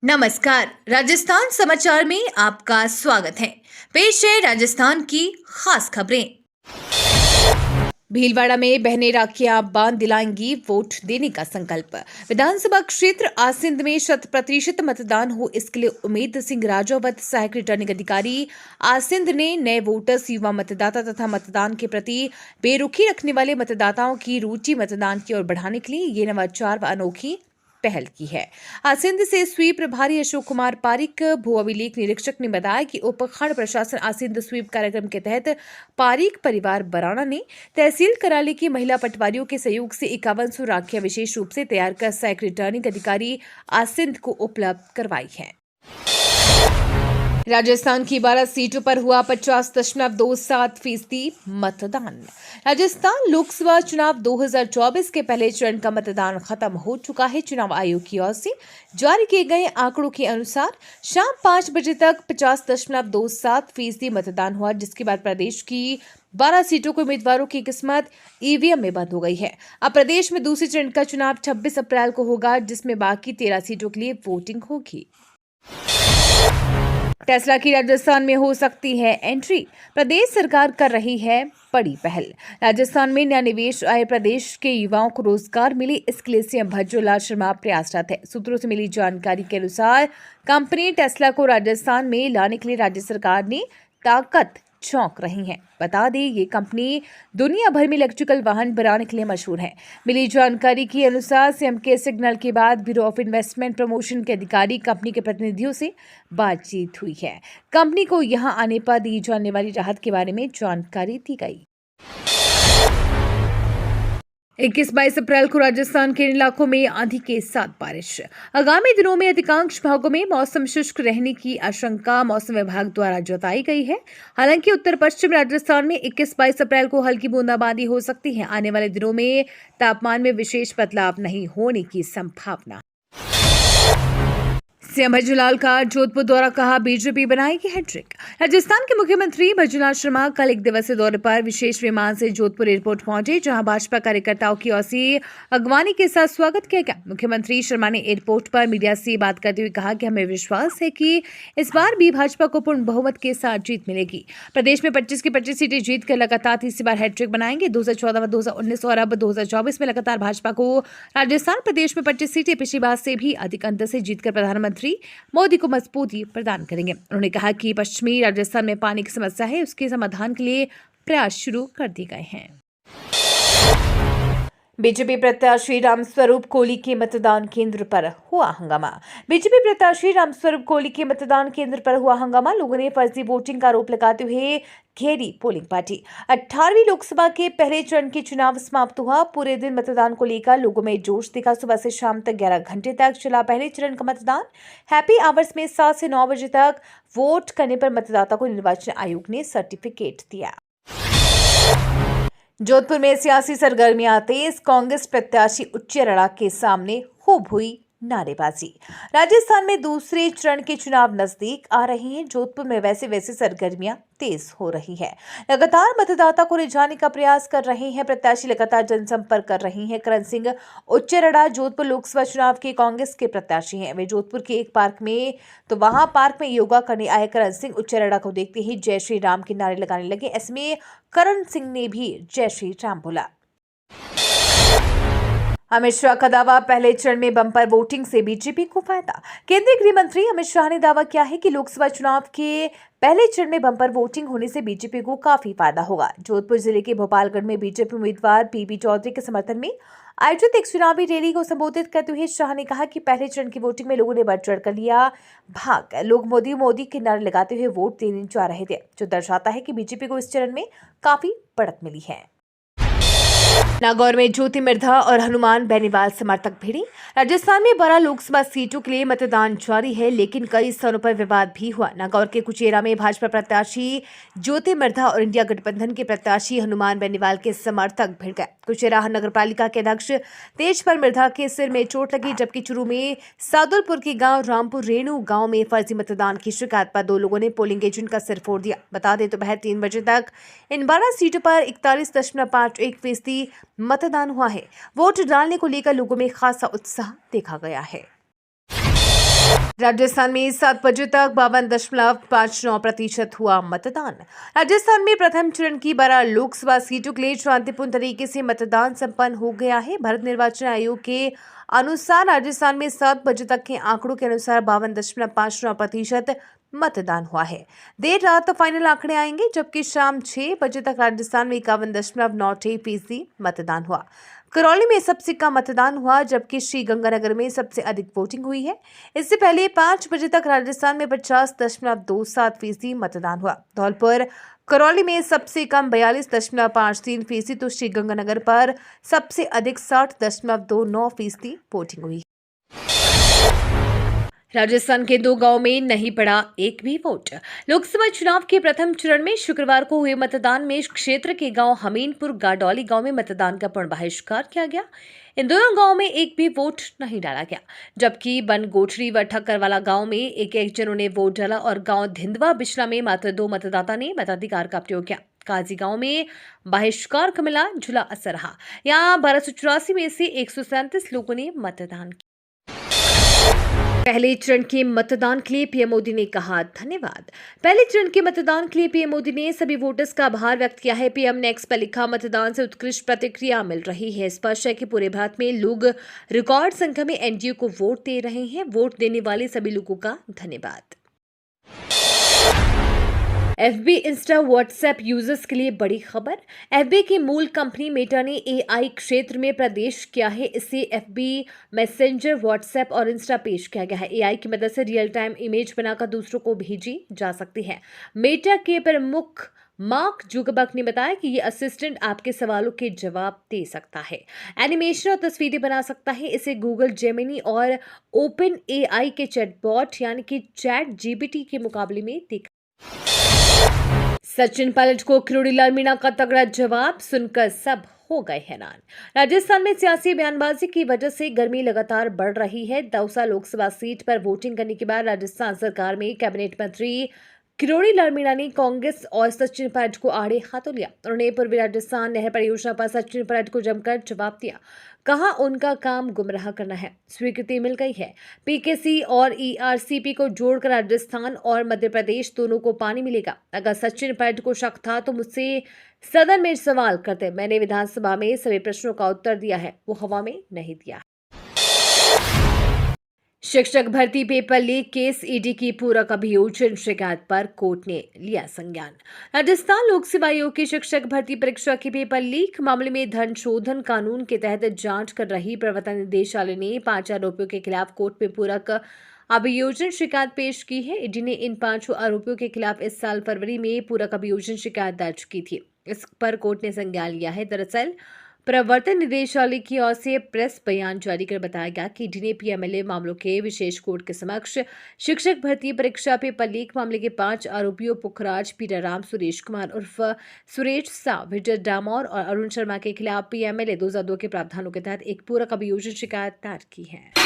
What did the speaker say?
नमस्कार, राजस्थान समाचार में आपका स्वागत है। पेश है राजस्थान की खास खबरें। भीलवाड़ा में बहनें राखियां बांध दिलाएंगी, वोट देने का संकल्प। विधानसभा क्षेत्र आसिंद में 100% मतदान हो, इसके लिए उम्मीद सिंह राजावत, सहायक रिटर्निंग अधिकारी आसिंद ने नए वोटर्स, युवा मतदाता तथा मतदान के प्रति बेरुखी रखने वाले मतदाताओं की रुचि मतदान की ओर बढ़ाने के लिए ये नवाचार व अनोखी पहल की है। आसिंद से स्वीप प्रभारी अशोक कुमार पारिक, भू अभिलेख निरीक्षक ने बताया कि उपखंड प्रशासन आसिंद स्वीप कार्यक्रम के तहत पारिक परिवार बराना ने तहसील कराली की महिला पटवारियों के सहयोग से 5100 राखियां विशेष रूप से तैयार कर सहायक रिटर्निंग अधिकारी आसिंद को उपलब्ध करवाई है। राजस्थान की 12 सीटों पर हुआ 50.27% मतदान। राजस्थान लोकसभा चुनाव 2024 के पहले चरण का मतदान खत्म हो चुका है। चुनाव आयोग की ओर से जारी किए गए आंकड़ों के अनुसार शाम 5 बजे तक 50.27% मतदान हुआ, जिसके बाद प्रदेश की 12 सीटों के उम्मीदवारों की किस्मत ईवीएम में बंद हो गई है। अब प्रदेश में दूसरे चरण का चुनाव 26 अप्रैल को होगा, जिसमें बाकी 13 सीटों के लिए वोटिंग होगी। टेस्ला की राजस्थान में हो सकती है एंट्री, प्रदेश सरकार कर रही है बड़ी पहल। राजस्थान में नया निवेश आए, प्रदेश के युवाओं को रोजगार मिले, इसके लिए सीएम भज्जोलाल शर्मा प्रयासरत है। सूत्रों से मिली जानकारी के अनुसार कंपनी टेस्ला को राजस्थान में लाने के लिए राज्य सरकार ने ताकत झोंक रही है। बता दें, ये कंपनी दुनिया भर में इलेक्ट्रिकल वाहन बनाने के लिए मशहूर है। मिली जानकारी के अनुसार सीएम के सिग्नल के बाद ब्यूरो ऑफ इन्वेस्टमेंट प्रमोशन के अधिकारी कंपनी के प्रतिनिधियों से बातचीत हुई है। कंपनी को यहां आने पर दी जाने वाली राहत के बारे में जानकारी दी गई। 21-22 अप्रैल को राजस्थान के इलाकों में आंधी के साथ बारिश। आगामी दिनों में अधिकांश भागों में मौसम शुष्क रहने की आशंका मौसम विभाग द्वारा जताई गई है। हालांकि उत्तर पश्चिम राजस्थान में 21-22 अप्रैल को हल्की बूंदाबांदी हो सकती है। आने वाले दिनों में तापमान में विशेष बदलाव नहीं होने की संभावना। सीएम भज्जोलाल का जोधपुर दौरा, कहा बीजेपी बनाएगी हैट्रिक। राजस्थान के मुख्यमंत्री भज्जोलाल शर्मा कल एक दिवसीय दौरे पर विशेष विमान से जोधपुर एयरपोर्ट पहुंचे, जहां भाजपा कार्यकर्ताओं की ओर से अगवानी के साथ स्वागत किया गया। मुख्यमंत्री शर्मा ने एयरपोर्ट पर मीडिया से बात करते हुए कहा कि हमें विश्वास है कि इस बार भी भाजपा को पूर्ण बहुमत के साथ जीत मिलेगी। प्रदेश में 25 की 25 सीटें जीतकर लगातार तीसरी बार हैट्रिक बनाएंगे। 2014 व 2019 और अब 2024 में लगातार भाजपा को राजस्थान प्रदेश में 25 सीटें पिछली बार से भी अधिक अंतर से जीतकर प्रधानमंत्री मोदी को मजबूती प्रदान करेंगे। उन्होंने कहा कि पश्चिमी राजस्थान में पानी की समस्या है, उसके समाधान के लिए प्रयास शुरू कर दिए गए हैं। बीजेपी प्रत्याशी रामस्वरूप कोली के मतदान केंद्र पर हुआ हंगामा। बीजेपी प्रत्याशी रामस्वरूप कोली के मतदान केंद्र पर हुआ हंगामा। लोगों ने फर्जी वोटिंग का आरोप लगाते हुए घेरी पोलिंग पार्टी। 18वीं लोकसभा के पहले चरण के चुनाव समाप्त हुआ। पूरे दिन मतदान को लेकर लोगों में जोश दिखा। सुबह से शाम तक 11 घंटे तक चला पहले चरण का मतदान। हैप्पी आवर्स में 7 से 9 बजे तक वोट करने पर मतदाता को निर्वाचन आयोग ने सर्टिफिकेट दिया। जोधपुर में सियासी सरगर्मियां तेज, कांग्रेस प्रत्याशी उच्च रड़ा के सामने खूब हुई नारेबाजी। राजस्थान में दूसरे चरण के चुनाव नजदीक आ रहे हैं। जोधपुर में वैसे सरगर्मियां तेज हो रही है। लगातार मतदाता को रिझाने का प्रयास कर रहे हैं प्रत्याशी, लगातार जनसंपर्क कर रहे हैं। करण सिंह उच्चरड़ा जोधपुर लोकसभा चुनाव के कांग्रेस के प्रत्याशी हैं। वे जोधपुर के एक पार्क में वहां पार्क में योगा करने आए करण सिंह उच्चरड़ा को देखते ही जय श्री राम के नारे लगाने लगे। ऐसे में करण सिंह ने भी जय श्री राम बोला। अमित शाह का दावा, पहले चरण में बम्पर वोटिंग से बीजेपी को फायदा। केंद्रीय गृह मंत्री अमित शाह ने दावा किया है कि लोकसभा चुनाव के पहले चरण में बम्पर वोटिंग होने से बीजेपी को काफी फायदा होगा। जोधपुर जिले के भोपालगढ़ में बीजेपी उम्मीदवार पीबी चौधरी के समर्थन में आयोजित एक चुनावी रैली को संबोधित करते हुए शाह ने कहा कि पहले चरण की वोटिंग में लोगों ने बढ़ चढ़ कर लिया भाग। लोग मोदी मोदी के नारे लगाते हुए वोट देने जा रहे थे, जो दर्शाता है कि बीजेपी को इस चरण में काफी बढ़त मिली है। नागौर में ज्योति मिर्धा और हनुमान बेनीवाल समर्थक भिड़े। राजस्थान में 12 लोकसभा सीटों के लिए मतदान जारी है, लेकिन कई स्थानों पर विवाद भी हुआ। नागौर के कुचेरा में भाजपा प्रत्याशी ज्योति मिर्धा और इंडिया गठबंधन के प्रत्याशी हनुमान बेनीवाल के समर्थक भिड़ गए। कुचेरा नगरपालिका के अध्यक्ष तेजपाल मिर्धा के सिर में चोट लगी, जबकि चुरू में सादुलपुर के गांव रामपुर रेणु गांव में फर्जी मतदान की शिकायत पर 2 लोगों ने पोलिंग एजेंट का सिर फोड़ दिया। बता दें, दोपहर 3 बजे तक इन 12 सीटों पर 41.51% मतदान हुआ है। वोट डालने को लेकर लोगों में खासा उत्साह देखा गया है। राजस्थान में 7 बजे तक 52.59% हुआ मतदान। राजस्थान में प्रथम चरण की 12 लोकसभा सीटों के लिए शांतिपूर्ण तरीके से मतदान संपन्न हो गया है। भारत निर्वाचन आयोग के अनुसार राजस्थान में 7 बजे तक के आंकड़ों के अनुसार 52.59% मतदान हुआ है। देर रात फाइनल आंकड़े आएंगे, जबकि शाम 6 बजे तक राजस्थान में 51.96% मतदान हुआ। करौली में सबसे कम मतदान हुआ, जबकि श्रीगंगानगर में सबसे अधिक वोटिंग हुई है। इससे पहले 5 बजे तक राजस्थान में 50.27% मतदान हुआ। धौलपुर करौली में सबसे कम 42.53% तो श्रीगंगानगर पर सबसे अधिक 60.29% वोटिंग हुई। राजस्थान के 2 गांवों में नहीं पड़ा एक भी वोट। लोकसभा चुनाव के प्रथम चरण में शुक्रवार को हुए मतदान में क्षेत्र के गांव हमीनपुर गाडौली गांव में मतदान का पूर्ण बहिष्कार किया गया। इन दोनों गांवों में एक भी वोट नहीं डाला गया, जबकि बनगोठरी व ठक्करवाला गांव में एक जनों ने वोट डाला और गांव धिंदवा बिचला में मात्र 2 मतदाता ने मताधिकार का प्रयोग किया। काजी गांव में बहिष्कार का मिला जुला असर रहा। यहाँ 1284 में से 137 लोगों ने मतदान किया। पहले चरण के मतदान के लिए पीएम मोदी ने कहा धन्यवाद। पहले चरण के मतदान के लिए पीएम मोदी ने सभी वोटर्स का आभार व्यक्त किया है। पीएम ने एक्स पर लिखा, मतदान से उत्कृष्ट प्रतिक्रिया मिल रही है। स्पष्ट है कि पूरे भारत में लोग रिकॉर्ड संख्या में एनडीए को वोट दे रहे हैं। वोट देने वाले सभी लोगों का धन्यवाद। एफबी, इंस्टा, व्हाट्सएप यूजर्स के लिए बड़ी खबर। एफबी की मूल कंपनी मेटा ने एआई क्षेत्र में प्रवेश किया है। इसे एफबी मैसेंजर, व्हाट्सएप और इंस्टा पेश किया गया है। एआई की मदद से रियल टाइम इमेज बनाकर दूसरों को भेजी जा सकती है। मेटा के प्रमुख मार्क जुकरबर्ग ने बताया कि ये असिस्टेंट आपके सवालों के जवाब दे सकता है, एनिमेशन और तस्वीरें बना सकता है। इसे गूगल जेमिनी और ओपन एआई के चैटबॉट यानी कि चैट जीपीटी के मुकाबले में देखा। सचिन पायलट को किरोड़ीलाल मीणा का तगड़ा जवाब सुनकर सब हो गए हैरान। राजस्थान में सियासी बयानबाजी की वजह से गर्मी लगातार बढ़ रही है। दौसा लोकसभा सीट पर वोटिंग करने के बाद राजस्थान सरकार में कैबिनेट मंत्री किरोड़ीलाल मीणा ने कांग्रेस और सचिन पायलट को आड़े हाथों लिया। उन्होंने पूर्वी राजस्थान नहर परियोजना पर सचिन पायलट को जमकर जवाब दिया। कहा उनका काम गुमराह करना है। स्वीकृति मिल गई है। पीकेसी और ईआरसीपी को जोड़कर राजस्थान और मध्य प्रदेश दोनों को पानी मिलेगा। अगर सचिन पायलट को शक था तो मुझसे सदन में सवाल करते। मैंने विधानसभा में सभी प्रश्नों का उत्तर दिया है, वो हवा में नहीं दिया। शिक्षक भर्ती पेपर लीक केस, ईडी की पूरक अभियोजन शिकायत पर कोर्ट ने लिया संज्ञान। राजस्थान लोक सेवा आयोग की शिक्षक भर्ती परीक्षा के पेपर लीक मामले में धन शोधन कानून के तहत जांच कर रही प्रवर्तन निदेशालय ने 5 आरोपियों के खिलाफ कोर्ट में पूरक अभियोजन शिकायत पेश की है। ईडी ने इन 5 आरोपियों के खिलाफ इस साल फरवरी में पूरक अभियोजन शिकायत दर्ज की थी। इस पर कोर्ट ने संज्ञान लिया है। दरअसल प्रवर्तन निदेशालय की ओर से प्रेस बयान जारी कर बताया गया कि ईडी ने पीएमएलए मामलों के विशेष कोर्ट के समक्ष शिक्षक भर्ती परीक्षा पेपर लीक मामले के 5 आरोपियों पुखराज, पीराराम, सुरेश कुमार उर्फ सुरेश सा, विजय डामोर और अरुण शर्मा के खिलाफ पीएमएलए 2002 के प्रावधानों के तहत एक पूरक अभियोजन शिकायत दायर की है।